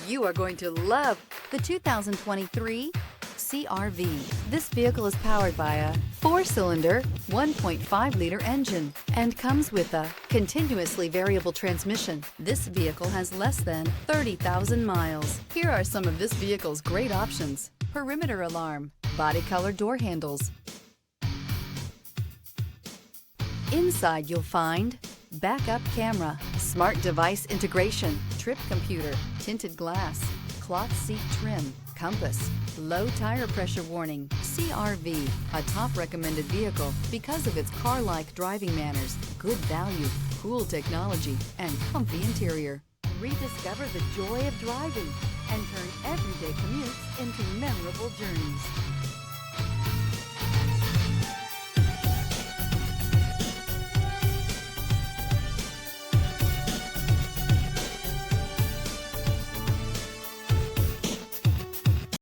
You are going to love the 2023 CR-V. This vehicle is powered by a 4-cylinder, 1.5-liter engine and comes with a continuously variable transmission. This vehicle has less than 30,000 miles. Here are some of this vehicle's great options: perimeter alarm, body color door handles. Inside you'll find backup camera, smart device integration, trip computer, tinted glass, cloth seat trim, compass, low tire pressure warning. CR-V, a top recommended vehicle because of its car-like driving manners, good value, cool technology, and comfy interior. Rediscover the joy of driving and turn everyday commutes into memorable journeys.